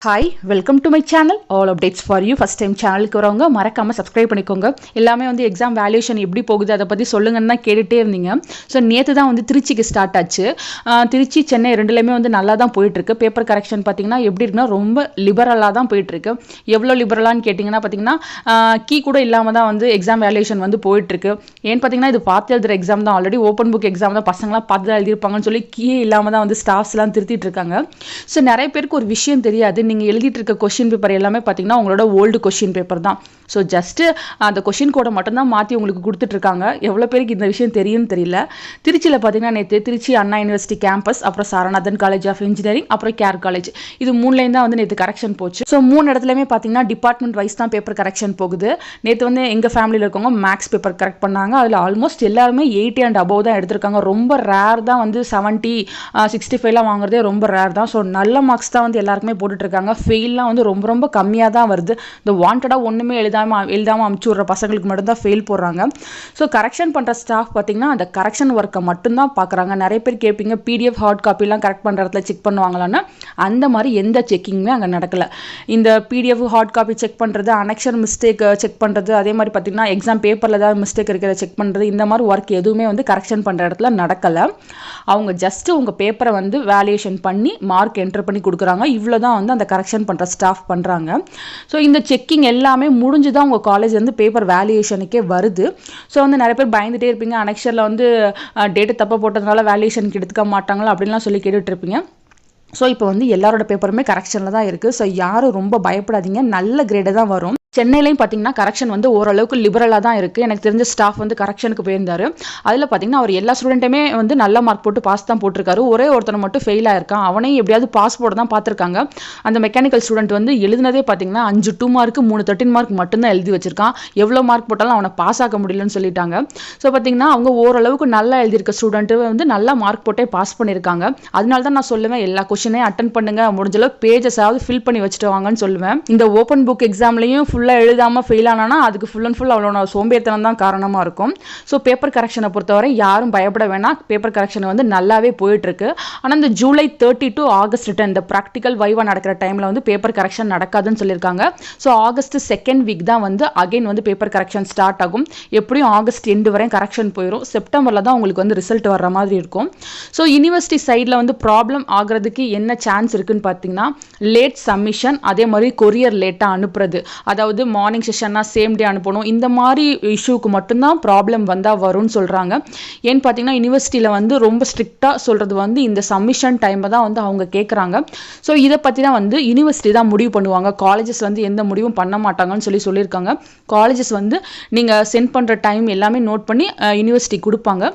Hi welcome to my channel all updates for you. First time சேனலுக்கு வரவங்க மறக்காமல் subscribe பண்ணிக்கோங்க. எல்லாமே வந்து எக்ஸாம் வேல்யூஷன் எப்படி போகுது அதை பற்றி சொல்லுங்கன்னு தான் கேட்டுகிட்டே இருந்தீங்க. ஸோ நேற்று தான் வந்து திருச்சிக்கு ஸ்டார்ட் ஆச்சு. திருச்சி சென்னை ரெண்டுலேயுமே வந்து நல்லா தான் போயிட்டுருக்கு. பேப்பர் கரெக்ஷன் பார்த்திங்கன்னா எப்படி இருக்குன்னா ரொம்ப லிபரலாக தான் போயிட்டுருக்கு. எவ்வளோ லிபரலான்னு கேட்டிங்கன்னா பார்த்திங்கன்னா கீ கூட இல்லாமல் தான் வந்து எக்ஸாம் வேல்யூஷன் வந்து போயிட்டுருக்கு. ஏன்னு பார்த்தீங்கன்னா இது பார்த்து எழுதுகிற எக்ஸாம் தான், ஆல்ரெடி ஓப்பன் புக் எக்ஸாம் தான், பசங்களாம் பார்த்து தான் எழுதியிருப்பாங்கன்னு சொல்லி கீயே இல்லாமல் தான் வந்து ஸ்டாஃப்ஸ்லாம் திருத்திட்டு இருக்காங்க. ஸோ நிறைய பேருக்கு ஒரு விஷயம் தெரியாது, நீங்கள் எழுதிட்டு இருக்க கொஸ்டின் பேப்பர் எல்லாமே பார்த்தீங்கன்னா உங்களோட ஓல்டு கொஸ்டின் பேப்பர் தான். ஸோ ஜஸ்ட்டு அந்த கொஸ்டின் கோடை மட்டும்தான் மாற்றி உங்களுக்கு கொடுத்துட்ருக்காங்க. எவ்வளோ பேருக்கு இந்த விஷயம் தெரியும்னு தெரியல. திருச்சியில் பார்த்தீங்கன்னா நேற்று திருச்சி அண்ணா யூனிவர்சிட்டி கேம்பஸ், அப்புறம் சாரநாதன் காலேஜ் ஆஃப் இன்ஜினியரிங், அப்புறம் கேர் காலேஜ், இது மூணுலேயும் தான் வந்து நேற்று கரெக்ஷன் போச்சு. ஸோ மூணு இடத்துலையுமே பார்த்தீங்கன்னா டிபார்ட்மெண்ட் வைஸ் தான் பேப்பர் கரெக்ஷன் போகுது. நேற்று வந்து எங்கள் ஃபேமிலியில் இருக்கவங்க மேக்ஸ் பேப்பர் கரெக்ட் பண்ணாங்க. அதில் ஆல்மோஸ்ட் எல்லாருமே 80 and above தான் எடுத்திருக்காங்க. ரொம்ப ரேர் தான் வந்து 70, 65 வாங்குறதே ரொம்ப ரேர் தான். ஸோ நல்ல மார்க்ஸ் தான் வந்து எல்லாருக்குமே போட்டுட்ருக்காங்க. ஃபெயில்லாம் வந்து ரொம்ப ரொம்ப கம்மியாக தான் வருது. இந்த வாண்டடாக ஒன்றுமே எழுதாமல் அமுச்சு விட்ற பசங்களுக்கு மட்டும்தான் ஃபெயில் போடுறாங்க. ஸோ கரெக்ஷன் பண்ணுற ஸ்டாஃப் பார்த்தீங்கன்னா அந்த கரெக்ஷன் ஒர்க்கை மட்டும்தான் பார்க்குறாங்க. நிறைய பேர் கேட்பீங்க பிடிஎஃப் ஹார்ட் காப்பிலாம் கரெக்ட் பண்ணுற இடத்துல செக் பண்ணுவாங்களான்னு. அந்த மாதிரி எந்த செக்கிங்குமே அங்கே நடக்கலை. இந்த பிடிஎஃப் ஹார்ட் காப்பி செக் பண்ணுறது, அனெக்ஷன் மிஸ்டேக் செக் பண்ணுறது, அதே மாதிரி பார்த்தீங்கன்னா எக்ஸாம் பேப்பரில் ஏதாவது மிஸ்டேக் இருக்கிறத செக் பண்ணுறது, இந்த மாதிரி ஒர்க் எதுவுமே வந்து கரெக்ஷன் பண்ணுற இடத்துல நடக்கலை. அவங்க ஜஸ்ட்டு உங்கள் பேப்பரை வந்து வேல்யூஷன் பண்ணி மார்க் என்டர் பண்ணி கொடுக்குறாங்க. இவ்வளோ தான் வந்து அந்த கரெக்ஷன் பண்ணுற ஸ்டாஃப் பண்ணுறாங்க. ஸோ இந்த செக்கிங் எல்லாமே முடிஞ்சு தான் உங்கள் காலேஜ் வந்து பேப்பர் வேல்யூஷனுக்கே வருது. ஸோ வந்து நிறைய பேர் பயந்துகிட்டே இருப்பீங்க, அனெக்ஷரில் வந்து டேட்டு தப்பாக போட்டதுனால வேல்யூஷனுக்கு எடுத்துக்க மாட்டாங்களா அப்படின்லாம் சொல்லி கேட்டுட்ருப்பீங்க. ஸோ இப்போ வந்து எல்லாரோட பேப்பருமே கரெக்ஷனில் தான் இருக்குது. ஸோ யாரும் ரொம்ப பயப்படாதீங்க, நல்ல கிரேடு தான் வரும். சென்னையிலையும் பார்த்தீங்கன்னா கரெக்ஷன் வந்து ஓரளவுக்கு லிபரலாக தான் இருக்குது. எனக்கு தெரிஞ்ச ஸ்டாஃப் வந்து கரெக்ஷனுக்கு போயிருந்தார். அதில் பார்த்தீங்கன்னா அவர் எல்லா ஸ்டூடெண்ட்டுமே வந்து நல்ல மார்க் போட்டு பாஸ் தான் போட்டிருக்காரு. ஒரே ஒருத்தனை மட்டும் ஃபெயில் ஆயிருக்கான். அவனையும் எப்படியாவது பாஸ் போட தான் பார்த்துருக்காங்க. அந்த மெக்கானிக்கல் ஸ்டூடெண்ட் வந்து எழுதினதே பார்த்தீங்கன்னா 5 2 மார்க் 3 13 மார்க் மட்டும்தான் எழுதி வச்சிருக்கான். எவ்வளோ மார்க் போட்டாலும் அவனை பாஸ் ஆக்க முடியலன்னு சொல்லிட்டாங்க. ஸோ பார்த்தீங்கன்னா அவங்க ஓரளவுக்கு நல்லா எழுதியிருக்க ஸ்டூடெண்ட்டு வந்து நல்லா மார்க் போட்டே பாஸ் பண்ணியிருக்காங்க. அதனால தான் நான் சொல்லுவேன் எல்லா கொஸ்டினையும் அட்டன் பண்ணுங்க, முடிஞ்சளவு பேஜஸாவது ஃபில் பண்ணி வச்சுட்டு வாங்கன்னு சொல்லுவேன். இந்த ஓப்பன் புக் எக்ஸாம்லையும் ஃபுல்லாக எழுதாமல் ஃபெயில் ஆனானா அதுக்கு ஃபுல் அண்ட் ஃபுல் அவ்வளோ சோம்பேறித்தனம் தான் காரணமாக இருக்கும். ஸோ பேப்பர் கரெக்ஷனை பொறுத்தவரை யாரும் பயப்பட வேணாம். பேப்பர் கரெக்ஷன் வந்து நல்லாவே போயிட்டுருக்கு. ஆனால் இந்த ஜூலை 30 to August 10 இந்த ப்ராக்டிக்கல் வைவா நடக்கிற டைமில் வந்து பேப்பர் கரெக்ஷன் நடக்காதுன்னு சொல்லியிருக்காங்க. ஸோ August 2nd வீக் தான் வந்து அகைன் வந்து பேப்பர் கரெக்ஷன் ஸ்டார்ட் ஆகும். எப்படியும் August end வரையும் கரெக்ஷன் போயிடும். செப்டம்பரில் தான் உங்களுக்கு வந்து ரிசல்ட் வர்ற மாதிரி இருக்கும். ஸோ யூனிவர்சிட்டி சைடில் வந்து ப்ராப்ளம் ஆகிறதுக்கு என்ன சான்ஸ் இருக்குன்னு பார்த்தீங்கன்னா லேட் சப்மிஷன், அதே மாதிரி கொரியர் லேட்டாக அனுப்புறது, அதாவது மார்னிங் செஷன்னா சேம் டே அனுப்பணும், இந்த மாதிரி இஷ்யூக்கு மட்டும்தான் ப்ராப்ளம் வந்தால் வரும்னு சொல்கிறாங்க. ஏன்னு பார்த்தீங்கன்னா யூனிவர்சிட்டியில் வந்து ரொம்ப ஸ்ட்ரிக்டாக சொல்கிறது வந்து இந்த சப்மிஷன் டைமை தான் வந்து அவங்க கேட்குறாங்க. ஸோ இதை பற்றி தான் வந்து யூனிவர்சிட்டி தான் முடிவு பண்ணுவாங்க. காலேஜஸ் வந்து எந்த முடிவும் பண்ண மாட்டாங்கன்னு சொல்லியிருக்காங்க. காலேஜஸ் வந்து நீங்கள் சென்ட் பண்ணுற டைம் எல்லாமே நோட் பண்ணி யூனிவர்சிட்டி கொடுப்பாங்க.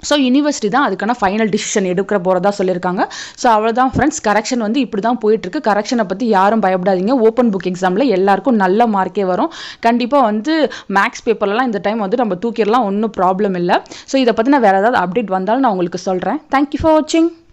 ஸோ யூனிவர்சிட்டி தான் அதுக்கான ஃபைனல் டிசிஷன் எடுக்கிற போகிறதா சொல்லியிருக்காங்க. ஸோ அவ்வளோதான் ஃப்ரெண்ட்ஸ், கரெக்ஷன் வந்து இப்படி தான் போயிட்டுருக்கு. கரெக்ஷனை பற்றி யாரும் பயப்படாதீங்க. ஓப்பன் புக் எக்ஸாமில் எல்லாருக்கும் நல்ல மார்க்கே வரும். கண்டிப்பாக வந்து மேக்ஸ் பேப்பர்லாம் இந்த டைம் வந்து நம்ம தூக்கிடலாம், ஒன்றும் ப்ராப்ளம் இல்லை. ஸோ இதை பற்றி நான் வேறு ஏதாவது அப்டேட் வந்தாலும் நான் உங்களுக்கு சொல்கிறேன். தேங்க்யூ ஃபார் வாட்சிங்.